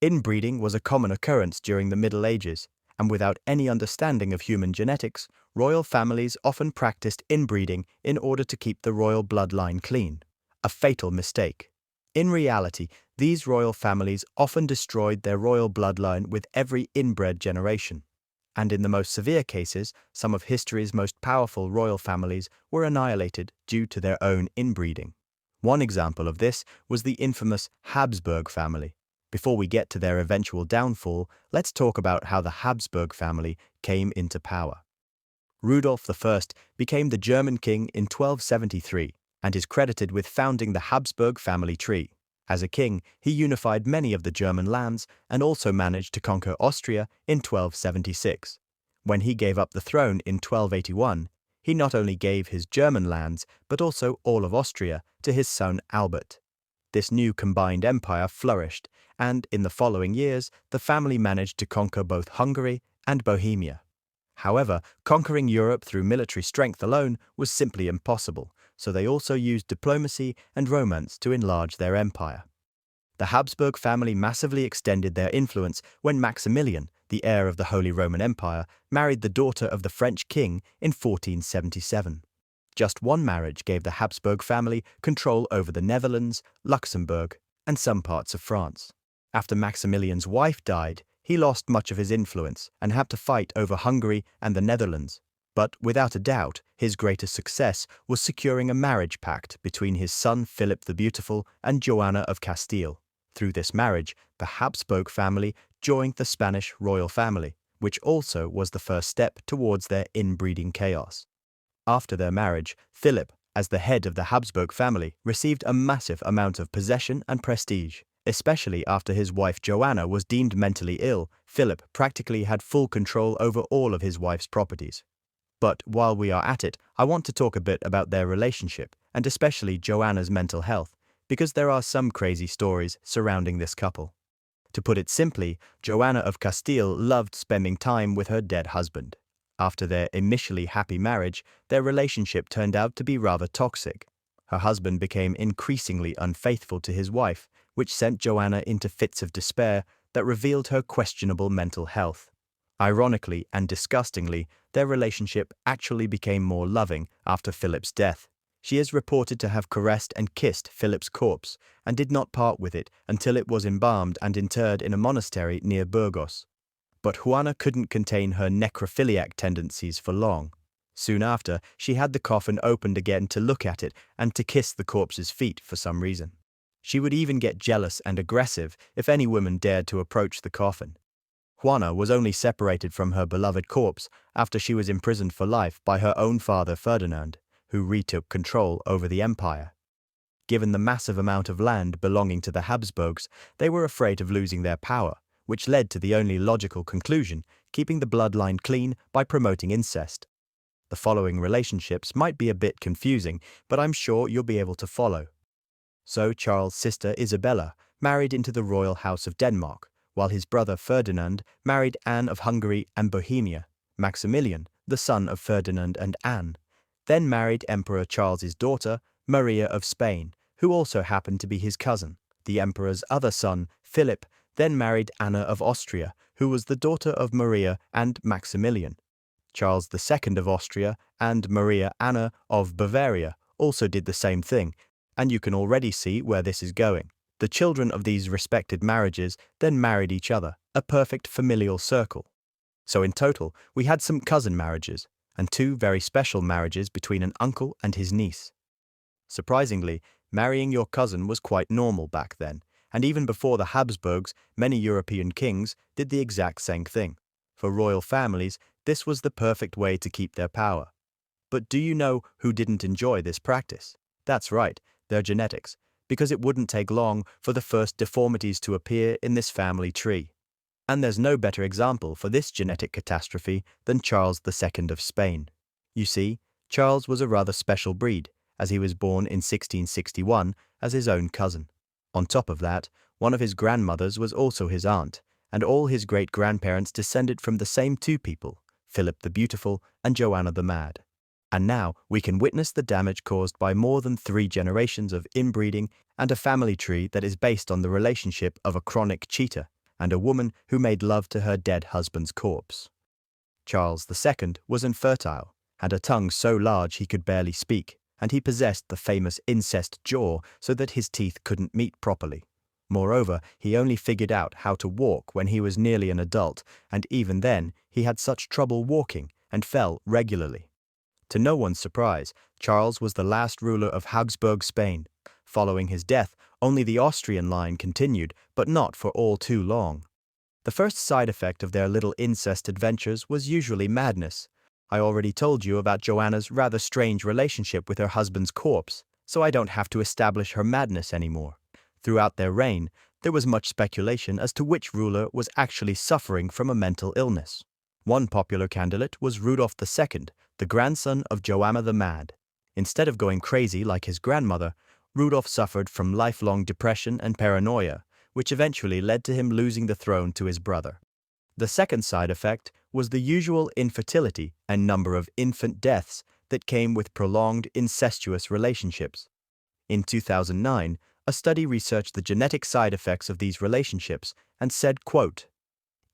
Inbreeding was a common occurrence during the Middle Ages, and without any understanding of human genetics, royal families often practiced inbreeding in order to keep the royal bloodline clean. A fatal mistake. In reality, these royal families often destroyed their royal bloodline with every inbred generation. And in the most severe cases, some of history's most powerful royal families were annihilated due to their own inbreeding. One example of this was the infamous Habsburg family. Before we get to their eventual downfall, let's talk about how the Habsburg family came into power. Rudolf I became the German king in 1273 and is credited with founding the Habsburg family tree. As a king, he unified many of the German lands and also managed to conquer Austria in 1276. When he gave up the throne in 1281, he not only gave his German lands but also all of Austria to his son Albert. This new combined empire flourished, and in the following years, the family managed to conquer both Hungary and Bohemia. However, conquering Europe through military strength alone was simply impossible, so they also used diplomacy and romance to enlarge their empire. The Habsburg family massively extended their influence when Maximilian, the heir of the Holy Roman Empire, married the daughter of the French king in 1477. Just one marriage gave the Habsburg family control over the Netherlands, Luxembourg, and some parts of France. After Maximilian's wife died, he lost much of his influence and had to fight over Hungary and the Netherlands. But without a doubt, his greatest success was securing a marriage pact between his son Philip the Beautiful and Joanna of Castile. Through this marriage, the Habsburg family joined the Spanish royal family, which also was the first step towards their inbreeding chaos. After their marriage, Philip, as the head of the Habsburg family, received a massive amount of possession and prestige. Especially after his wife Joanna was deemed mentally ill, Philip practically had full control over all of his wife's properties. But while we are at it, I want to talk a bit about their relationship, and especially Joanna's mental health, because there are some crazy stories surrounding this couple. To put it simply, Joanna of Castile loved spending time with her dead husband. After their initially happy marriage, their relationship turned out to be rather toxic. Her husband became increasingly unfaithful to his wife, which sent Joanna into fits of despair that revealed her questionable mental health. Ironically and disgustingly, their relationship actually became more loving after Philip's death. She is reported to have caressed and kissed Philip's corpse and did not part with it until it was embalmed and interred in a monastery near Burgos. But Juana couldn't contain her necrophiliac tendencies for long. Soon after, she had the coffin opened again to look at it and to kiss the corpse's feet for some reason. She would even get jealous and aggressive if any woman dared to approach the coffin. Juana was only separated from her beloved corpse after she was imprisoned for life by her own father Ferdinand, who retook control over the empire. Given the massive amount of land belonging to the Habsburgs, they were afraid of losing their power, which led to the only logical conclusion, keeping the bloodline clean by promoting incest. The following relationships might be a bit confusing, but I'm sure you'll be able to follow. So Charles' sister Isabella married into the royal house of Denmark, while his brother Ferdinand married Anne of Hungary and Bohemia. Maximilian, the son of Ferdinand and Anne, then married Emperor Charles's daughter, Maria of Spain, who also happened to be his cousin. The emperor's other son, Philip, then married Anna of Austria, who was the daughter of Maria and Maximilian. Charles II of Austria and Maria Anna of Bavaria also did the same thing, and you can already see where this is going. The children of these respected marriages then married each other, a perfect familial circle. So in total, we had some cousin marriages, and two very special marriages between an uncle and his niece. Surprisingly, marrying your cousin was quite normal back then, and even before the Habsburgs, many European kings did the exact same thing. For royal families, this was the perfect way to keep their power. But do you know who didn't enjoy this practice? That's right, their genetics, because it wouldn't take long for the first deformities to appear in this family tree. And there's no better example for this genetic catastrophe than Charles II of Spain. You see, Charles was a rather special breed, as he was born in 1661 as his own cousin. On top of that, one of his grandmothers was also his aunt, and all his great-grandparents descended from the same two people, Philip the Beautiful and Joanna the Mad. And now we can witness the damage caused by more than 3 generations of inbreeding and a family tree that is based on the relationship of a chronic cheater and a woman who made love to her dead husband's corpse. Charles II was infertile, had a tongue so large he could barely speak, and he possessed the famous incest jaw so that his teeth couldn't meet properly. Moreover, he only figured out how to walk when he was nearly an adult, and even then he had such trouble walking and fell regularly. To no one's surprise, Charles was the last ruler of Habsburg Spain. Following his death, only the Austrian line continued, but not for all too long. The first side effect of their little incest adventures was usually madness. I already told you about Joanna's rather strange relationship with her husband's corpse, so I don't have to establish her madness anymore. Throughout their reign, there was much speculation as to which ruler was actually suffering from a mental illness. One popular candidate was Rudolf II, the grandson of Joanna the Mad. Instead of going crazy like his grandmother, Rudolf suffered from lifelong depression and paranoia, which eventually led to him losing the throne to his brother. The second side effect was the usual infertility and number of infant deaths that came with prolonged incestuous relationships. In 2009, a study researched the genetic side effects of these relationships and said, quote,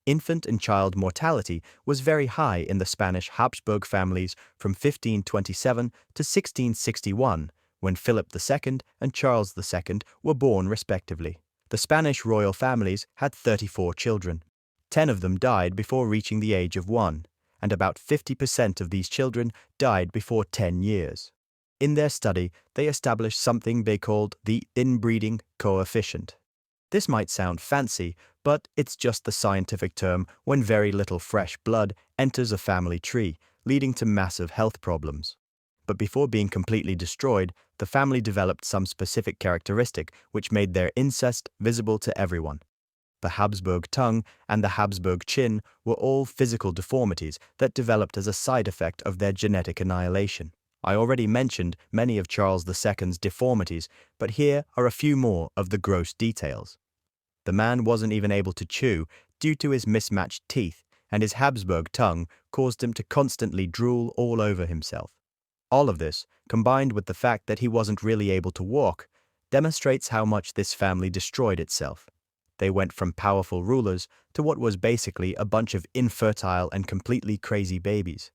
"Infant and child mortality was very high in the Spanish Habsburg families from 1527 to 1661, when Philip II and Charles II were born respectively. The Spanish royal families had 34 children. 10 of them died before reaching the age of 1, and about 50% of these children died before 10 years. In their study, they established something they called the inbreeding coefficient. This might sound fancy, but it's just the scientific term when very little fresh blood enters a family tree, leading to massive health problems. But before being completely destroyed, the family developed some specific characteristic which made their incest visible to everyone. The Habsburg tongue and the Habsburg chin were all physical deformities that developed as a side effect of their genetic annihilation. I already mentioned many of Charles II's deformities, but here are a few more of the gross details. The man wasn't even able to chew due to his mismatched teeth, and his Habsburg tongue caused him to constantly drool all over himself. All of this, combined with the fact that he wasn't really able to walk, demonstrates how much this family destroyed itself. They went from powerful rulers to what was basically a bunch of infertile and completely crazy babies.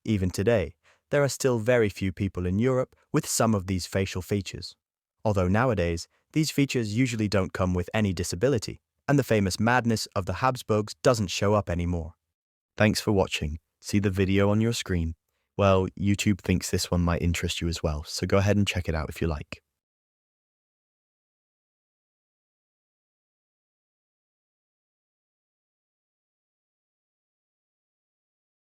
Even today, there are still very few people in Europe with some of these facial features. Although nowadays, these features usually don't come with any disability, and the famous madness of the Habsburgs doesn't show up anymore. Thanks for watching. See the video on your screen? Well, YouTube thinks this one might interest you as well, so go ahead and check it out if you like.